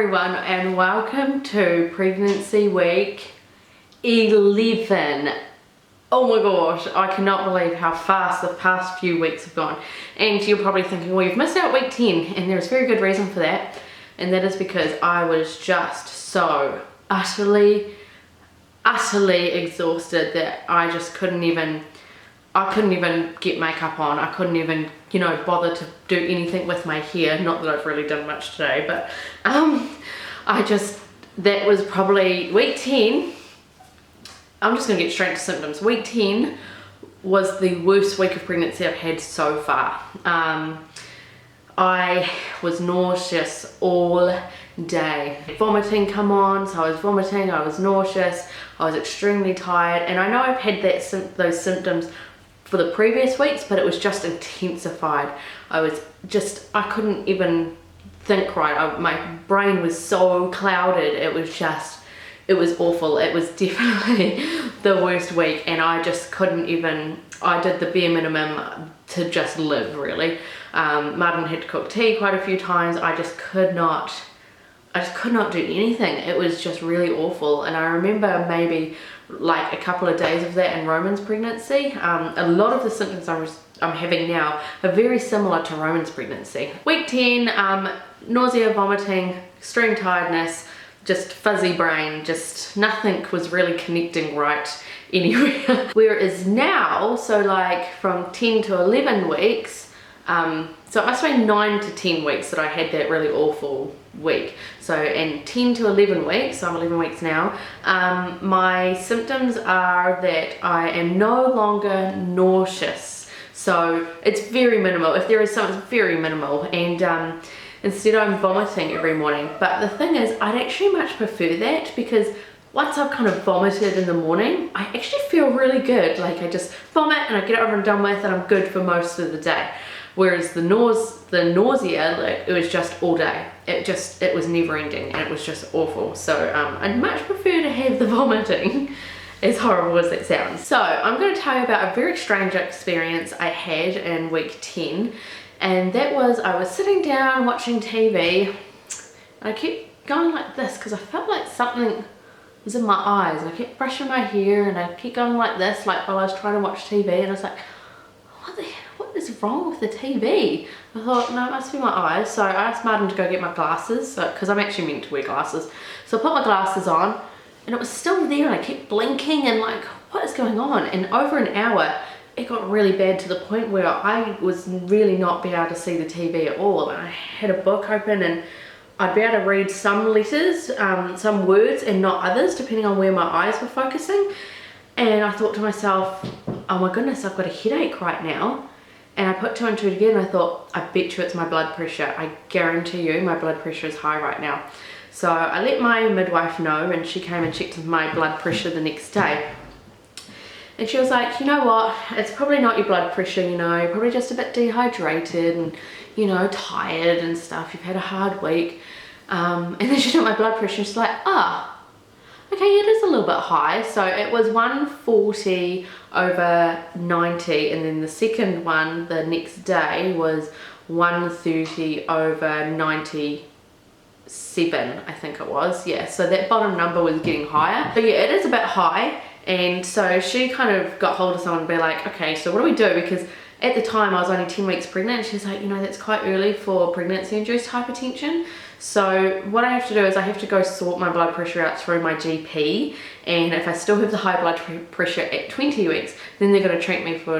everyone and welcome to pregnancy week 11. Oh my gosh, I cannot believe how fast the past few weeks have gone. And you're probably thinking, well, you've missed out week 10, and there's a very good reason for that. And that is because I was just so utterly exhausted that I just couldn't even get makeup on. I couldn't even, bother to do anything with my hair. Not that I've really done much today, but that was probably week 10. I'm just gonna get straight to symptoms. Week 10 was the worst week of pregnancy I've had so far. I was nauseous all day. Vomiting come on, so I was vomiting, I was nauseous, I was extremely tired, and I know I've had those symptoms for the previous weeks, but it was just intensified. I couldn't even think right. My brain was so clouded. It was awful. It was definitely the worst week, and I just couldn't even, I did the bare minimum to just live, really. Martin had to cook tea quite a few times. I just could not do anything. It was just really awful. And I remember maybe like a couple of days of that in Roman's pregnancy. A lot of the symptoms I'm having now are very similar to Roman's pregnancy. Week 10, nausea, vomiting, extreme tiredness, just fuzzy brain, just nothing was really connecting right anywhere. Whereas now, so like from 10 to 11 weeks, so it must have been 9 to 10 weeks that I had that really awful week. So in 10 to 11 weeks, so I'm 11 weeks now, my symptoms are that I am no longer nauseous. So it's very minimal. If there is something, it's very minimal. And instead I'm vomiting every morning. But the thing is, I'd actually much prefer that, because once I've kind of vomited in the morning, I actually feel really good. Like I just vomit and I get it over and done with, and I'm good for most of the day. Whereas the nausea, like, it was just all day. It was never ending, and it was just awful. So I'd much prefer to have the vomiting, as horrible as that sounds. So I'm going to tell you about a very strange experience I had in week 10. And that was, I was sitting down watching TV, and I kept going like this because I felt like something was in my eyes. I kept brushing my hair and I kept going like this, like while I was trying to watch TV, and I was like, what is wrong with the TV? I thought, no, it must be my eyes. So I asked Martin to go get my glasses, because I'm actually meant to wear glasses. So I put my glasses on, and it was still there, and I kept blinking and like, what is going on? And over an hour, it got really bad to the point where I was really not be able to see the TV at all. And I had a book open, and I'd be able to read some letters, some words, and not others, depending on where my eyes were focusing. And I thought to myself, oh my goodness, I've got a headache right now. And I put 2 and 2 together, and I thought, I bet you it's my blood pressure. I guarantee you my blood pressure is high right now. So I let my midwife know, and she came and checked my blood pressure the next day. And she was like, you know what, it's probably not your blood pressure, you're probably just a bit dehydrated and, tired and stuff. You've had a hard week. And then she took my blood pressure, and she's like, okay, it is a little bit high. So it was 140 over 90, and then the second one the next day was 130 over 97, I think it was. Yeah, so that bottom number was getting higher. So yeah, it is a bit high. And so she kind of got hold of someone and be like, okay, so what do we do? Because at the time I was only 10 weeks pregnant, and she's like, that's quite early for pregnancy-induced hypertension. So what I have to do is I have to go sort my blood pressure out through my GP, and if I still have the high blood pressure at 20 weeks, then they're going to treat me for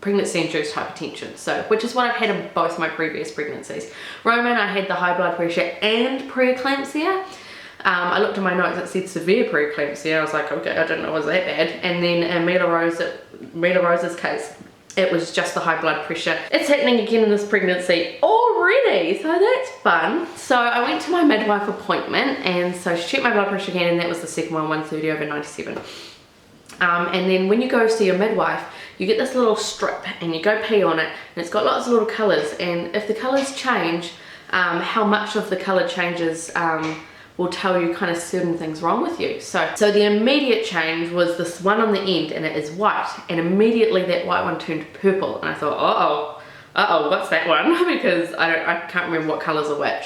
pregnancy-induced hypertension. So, which is what I've had in both my previous pregnancies. Roman, I had the high blood pressure and preeclampsia. I looked at my notes, it said severe preeclampsia. I was like, okay, I didn't know it was that bad. And then in Mila Rose's case, it was just the high blood pressure. It's happening again in this pregnancy already, so that's fun. So I went to my midwife appointment, and so she checked my blood pressure again, and that was the second one, 130 over 97. And then when you go see your midwife, you get this little strip, and you go pee on it, and it's got lots of little colours, and if the colours change, how much of the colour changes will tell you kind of certain things wrong with you. So the immediate change was this one on the end, and it is white, and immediately that white one turned purple, and I thought, uh-oh, what's that one? Because I can't remember what colours are which.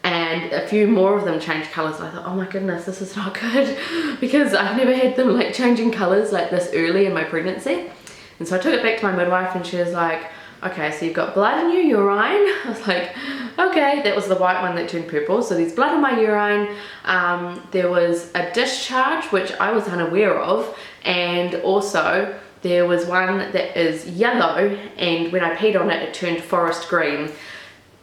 and a few more of them changed colours. I thought, oh my goodness, this is not good, because I've never had them like changing colours like this early in my pregnancy. And so I took it back to my midwife and she was like, okay, so you've got blood in your urine. I was like, okay, that was the white one that turned purple. So there's blood in my urine. There was a discharge, which I was unaware of, and also there was one that is yellow, and when I peed on it, it turned forest green.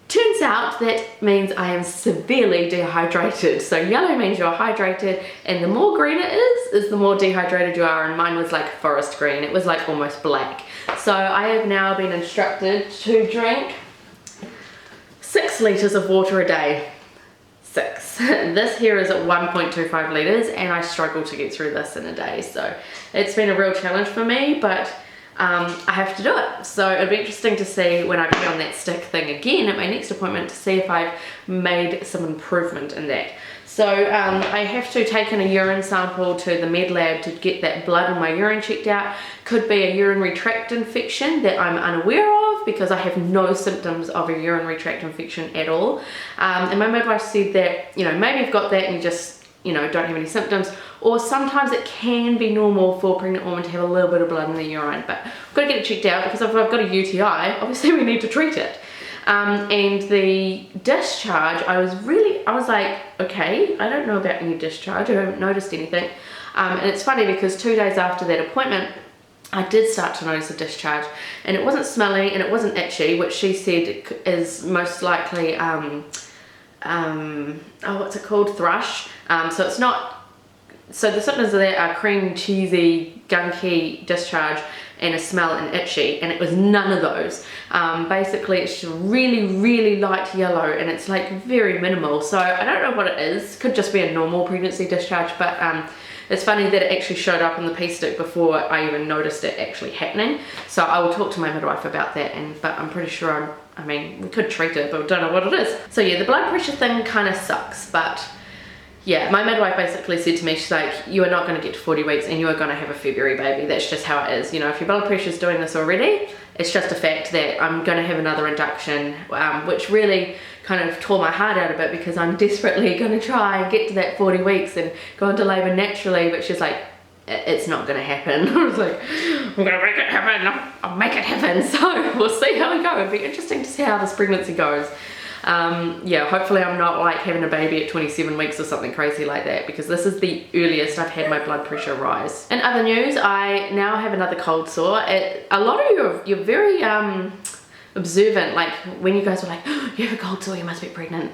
Turns out that means I am severely dehydrated. So yellow means you're hydrated, and the more green it is the more dehydrated you are, and mine was like forest green. It was like almost black. So I have now been instructed to drink 6 litres of water a day. 6. This here is at 1.25 litres, and I struggle to get through this in a day. So it's been a real challenge for me, but I have to do it. So it'll be interesting to see when I put on that stick thing again at my next appointment to see if I've made some improvement in that. So I have to take in a urine sample to the med lab to get that blood in my urine checked out. Could be a urinary tract infection that I'm unaware of, because I have no symptoms of a urinary tract infection at all. And my midwife said that, you know, maybe you've got that and you just, you know, don't have any symptoms, or sometimes it can be normal for a pregnant woman to have a little bit of blood in the urine, but I've got to get it checked out, because if I've got a UTI, obviously we need to treat it. And the discharge, I was like, okay, I don't know about any discharge, I haven't noticed anything. And it's funny because 2 days after that appointment, I did start to notice a discharge, and it wasn't smelly and it wasn't itchy, which she said is most likely, what's it called, thrush. So it's not, so the symptoms of that are cream, cheesy, gunky discharge, and a smell and itchy, and it was none of those. Basically it's just really, really light yellow, and it's like very minimal. So I don't know what it is. Could just be a normal pregnancy discharge, but it's funny that it actually showed up on the pee stick before I even noticed it actually happening. So I will talk to my midwife about that, but I'm pretty sure I mean, we could treat it, but we don't know what it is. So yeah, the blood pressure thing kind of sucks, but yeah, my midwife basically said to me, she's like, you are not going to get to 40 weeks and you are going to have a February baby. That's just how it is. You know, if your blood pressure is doing this already, it's just a fact that I'm going to have another induction, which really kind of tore my heart out a bit, because I'm desperately going to try and get to that 40 weeks and go into labour naturally, but she's like, it's not going to happen. I was like, I'm going to make it happen. I'll make it happen. So we'll see how we go. It'll be interesting to see how this pregnancy goes. Yeah, hopefully I'm not like having a baby at 27 weeks or something crazy like that, because this is the earliest I've had my blood pressure rise. In other news, I now have another cold sore. A lot of you you're very observant, like when you guys were like, oh, you have a cold sore, you must be pregnant.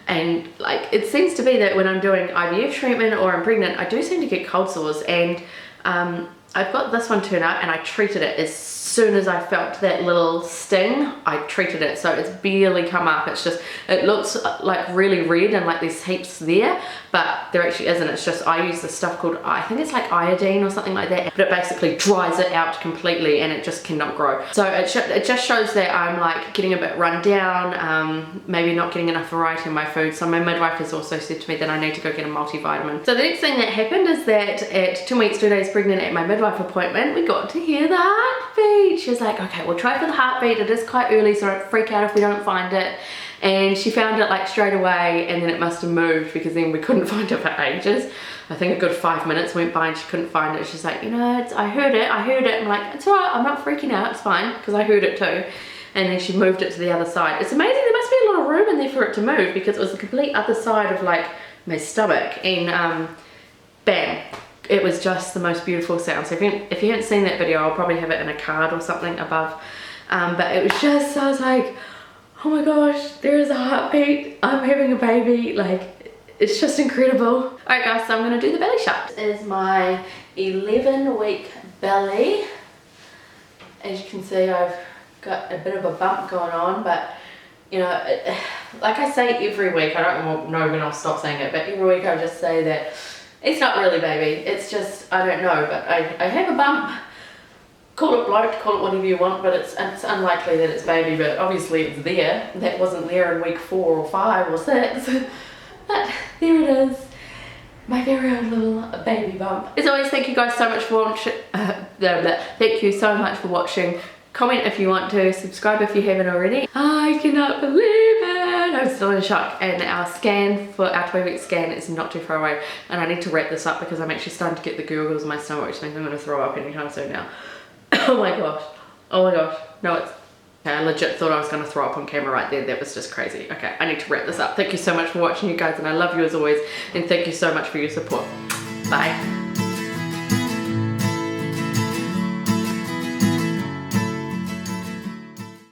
And like it seems to be that when I'm doing IVF treatment or I'm pregnant, I do seem to get cold sores, and I've got this one turn up, and I treated it as soon as I felt that little sting. I treated it, so it's barely come up. It's just, it looks like really red and like there's heaps there, but there actually isn't. It's just, I use this stuff called, I think it's like iodine or something like that, but it basically dries it out completely and it just cannot grow. So it just shows that I'm like getting a bit run down, maybe not getting enough variety in my food. So my midwife has also said to me that I need to go get a multivitamin. So the next thing that happened is that at 2 weeks, 2 days pregnant at my midwife appointment, we got to hear the heartbeat. She was like, okay, we'll try for the heartbeat. It is quite early, so don't freak out if we don't find it. And she found it like straight away, and then it must have moved, because then we couldn't find it for ages. I think a good 5 minutes went by and she couldn't find it. She's like, you know, I heard it. I'm like, it's all right, I'm not freaking out, it's fine, because I heard it too. And then she moved it to the other side. It's amazing, there must be a lot of room in there for it to move, because it was the complete other side of like my stomach, and bam. It was just the most beautiful sound. So if you haven't seen that video, I'll probably have it in a card or something above. But it was just, I was like, oh my gosh, there is a heartbeat. I'm having a baby. Like, it's just incredible. All right guys, so I'm gonna do the belly shot. This is my 11-week belly. As you can see, I've got a bit of a bump going on, but you know, like I say every week, I don't know when I'll stop saying it, but every week I just say that it's not really baby, it's just, I don't know, but I have a bump. Call it bloat, call it whatever you want, but it's unlikely that it's baby, but obviously it's there. That wasn't there in week 4 or 5 or 6, but there it is. My very own little baby bump. As always, thank you guys so much for watching. Thank you so much for watching. Comment if you want to, subscribe if you haven't already. I cannot believe it. I'm still in shock, and our 12-week scan is not too far away, and I need to wrap this up because I'm actually starting to get the gurgles in my stomach, which means I'm going to throw up anytime soon now. Oh my gosh. Oh my gosh. No, it's... Okay, I legit thought I was going to throw up on camera right there. That was just crazy. Okay, I need to wrap this up. Thank you so much for watching, you guys, and I love you as always, and thank you so much for your support. Bye.